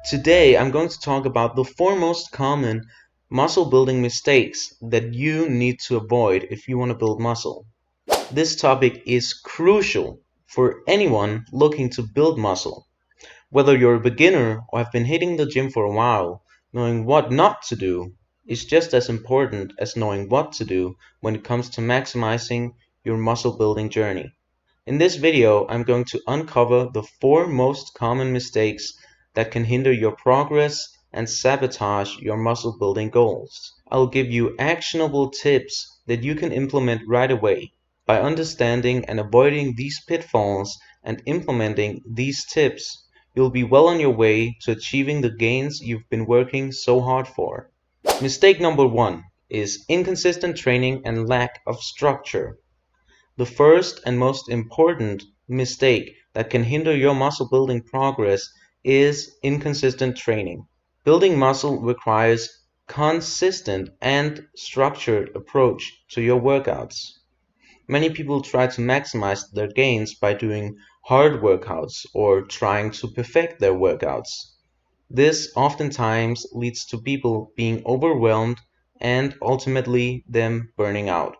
Today, I'm going to talk about the four most common muscle building mistakes that you need to avoid if you want to build muscle. This topic is crucial for anyone looking to build muscle. Whether you're a beginner or have been hitting the gym for a while, knowing what not to do is just as important as knowing what to do when it comes to maximizing your muscle building journey. In this video, I'm going to uncover the four most common mistakes that can hinder your progress and sabotage your muscle building goals. I'll give you actionable tips that you can implement right away. By understanding and avoiding these pitfalls and implementing these tips, you'll be well on your way to achieving the gains you've been working so hard for. Mistake number one is inconsistent training and lack of structure. The first and most important mistake that can hinder your muscle building progress is inconsistent training. Building muscle requires consistent and structured approach to your workouts. Many people try to maximize their gains by doing hard workouts or trying to perfect their workouts. This oftentimes leads to people being overwhelmed and ultimately them burning out.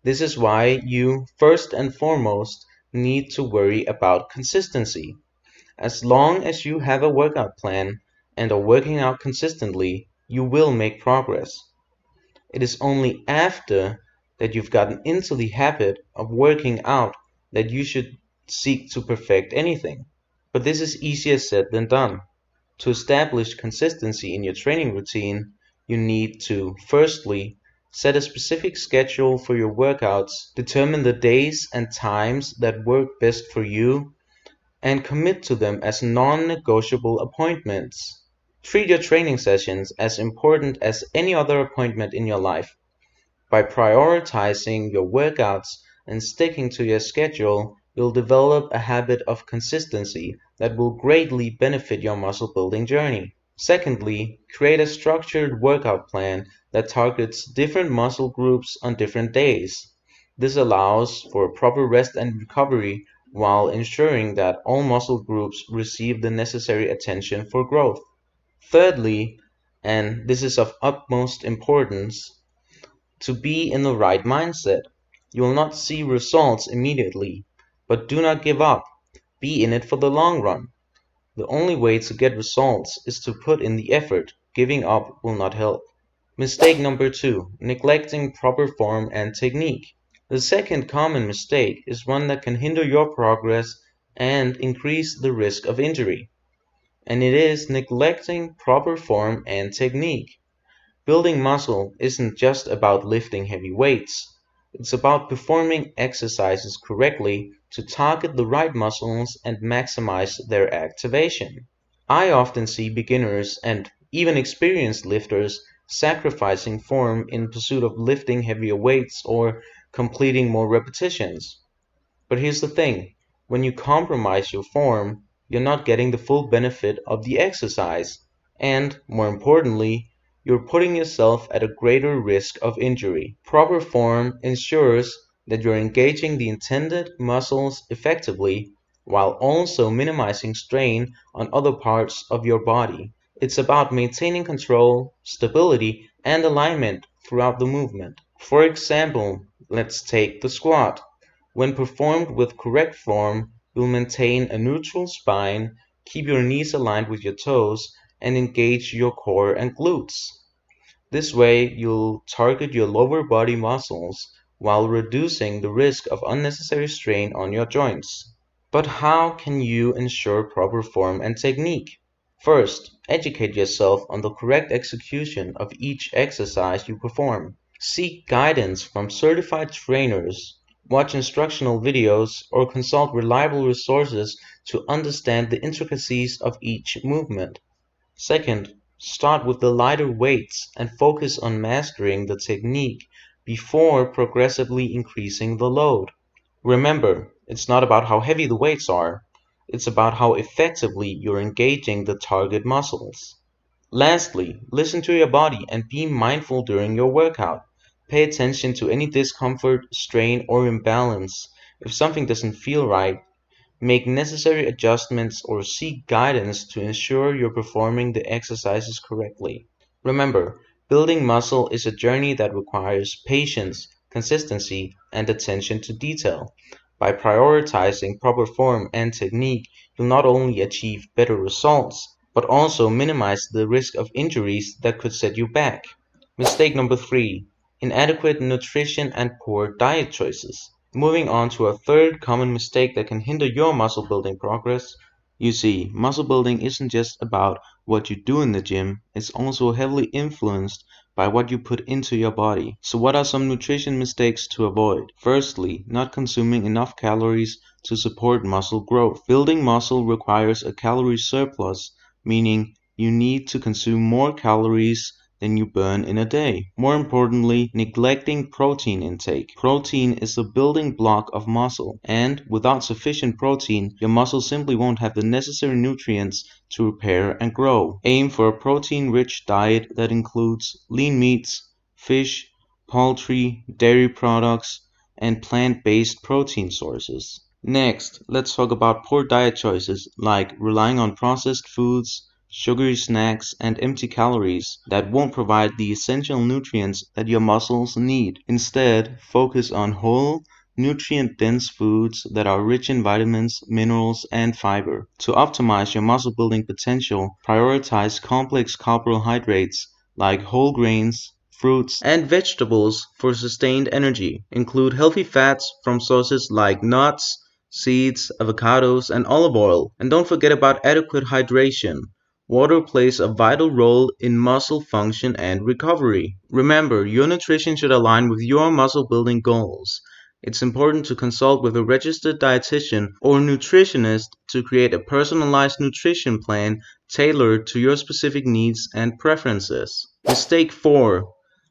This is why you first and foremost need to worry about consistency. As long as you have a workout plan and are working out consistently, you will make progress. It is only after that you've gotten into the habit of working out that you should seek to perfect anything. But this is easier said than done. To establish consistency in your training routine, you need to, firstly, set a specific schedule for your workouts, determine the days and times that work best for you, and commit to them as non-negotiable appointments. Treat your training sessions as important as any other appointment in your life. By prioritizing your workouts and sticking to your schedule, you'll develop a habit of consistency that will greatly benefit your muscle building journey. Secondly, create a structured workout plan that targets different muscle groups on different days. This allows for proper rest and recovery while ensuring that all muscle groups receive the necessary attention for growth. Thirdly, and this is of utmost importance, to be in the right mindset. You will not see results immediately, but do not give up. Be in it for the long run. The only way to get results is to put in the effort. Giving up will not help. Mistake number two, neglecting proper form and technique. The second common mistake is one that can hinder your progress and increase the risk of injury, and it is neglecting proper form and technique. Building muscle isn't just about lifting heavy weights. It's about performing exercises correctly to target the right muscles and maximize their activation. I often see beginners and even experienced lifters sacrificing form in pursuit of lifting heavier weights or completing more repetitions. But here's the thing, when you compromise your form, you're not getting the full benefit of the exercise, and, more importantly, you're putting yourself at a greater risk of injury. Proper form ensures that you're engaging the intended muscles effectively while also minimizing strain on other parts of your body. It's about maintaining control, stability, and alignment throughout the movement. For example, let's take the squat. When performed with correct form, you'll maintain a neutral spine, keep your knees aligned with your toes, and engage your core and glutes. This way, you'll target your lower body muscles while reducing the risk of unnecessary strain on your joints. But how can you ensure proper form and technique? First, educate yourself on the correct execution of each exercise you perform. Seek guidance from certified trainers, watch instructional videos, or consult reliable resources to understand the intricacies of each movement. Second, start with the lighter weights and focus on mastering the technique before progressively increasing the load. Remember, it's not about how heavy the weights are, it's about how effectively you're engaging the target muscles. Lastly, listen to your body and be mindful during your workout. Pay attention to any discomfort, strain, or imbalance. If something doesn't feel right, Make necessary adjustments or seek guidance to ensure you're performing the exercises correctly. Remember, building muscle is a journey that requires patience, consistency, and attention to detail. By prioritizing proper form and technique, you'll not only achieve better results, but also minimize the risk of injuries that could set you back. Mistake number 3: inadequate nutrition and poor diet choices. Moving on to a third common mistake that can hinder your muscle building progress. You see, muscle building isn't just about what you do in the gym, it's also heavily influenced by what you put into your body. So what are some nutrition mistakes to avoid? Firstly, not consuming enough calories to support muscle growth. Building muscle requires a calorie surplus, meaning you need to consume more calories than you burn in a day. More importantly, neglecting protein intake. Protein is the building block of muscle, and without sufficient protein, your muscle simply won't have the necessary nutrients to repair and grow. Aim for a protein-rich diet that includes lean meats, fish, poultry, dairy products, and plant-based protein sources. Next, let's talk about poor diet choices like relying on processed foods, sugary snacks, and empty calories that won't provide the essential nutrients that your muscles need. Instead, focus on whole, nutrient-dense foods that are rich in vitamins, minerals, and fiber. To optimize your muscle building potential, prioritize complex carbohydrates like whole grains, fruits, and vegetables for sustained energy. Include healthy fats from sources like nuts, seeds, avocados, and olive oil. And don't forget about adequate hydration. Water plays a vital role in muscle function and recovery. Remember, your nutrition should align with your muscle building goals. It's important to consult with a registered dietitian or nutritionist to create a personalized nutrition plan tailored to your specific needs and preferences. Mistake 4: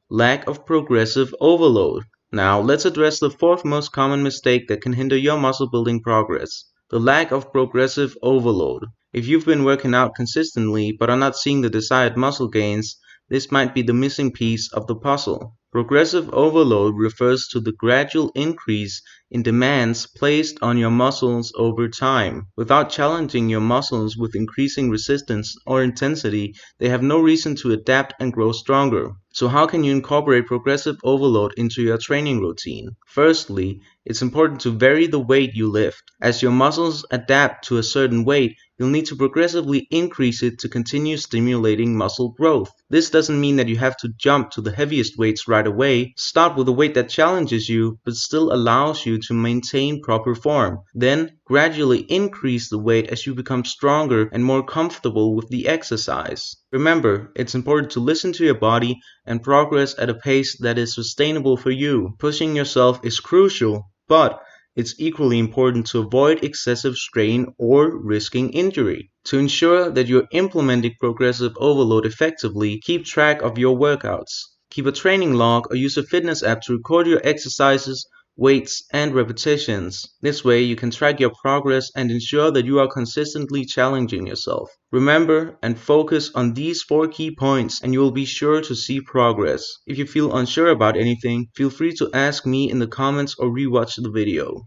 lack of progressive overload. Now, let's address the fourth most common mistake that can hinder your muscle building progress: the lack of progressive overload. If you've been working out consistently but are not seeing the desired muscle gains, this might be the missing piece of the puzzle. Progressive overload refers to the gradual increase in demands placed on your muscles over time. Without challenging your muscles with increasing resistance or intensity, they have no reason to adapt and grow stronger. So how can you incorporate progressive overload into your training routine? Firstly, it's important to vary the weight you lift. As your muscles adapt to a certain weight, you'll need to progressively increase it to continue stimulating muscle growth. This doesn't mean that you have to jump to the heaviest weights right away. Start with a weight that challenges you but still allows you to maintain proper form. Then gradually increase the weight as you become stronger and more comfortable with the exercise. Remember, it's important to listen to your body and progress at a pace that is sustainable for you. Pushing yourself is crucial, but it's equally important to avoid excessive strain or risking injury. To ensure that you're implementing progressive overload effectively, keep track of your workouts. Keep a training log or use a fitness app to record your exercises, weights, and repetitions. This way you can track your progress and ensure that you are consistently challenging yourself. Remember and focus on these 4 key points and you will be sure to see progress. If you feel unsure about anything, feel free to ask me in the comments or rewatch the video.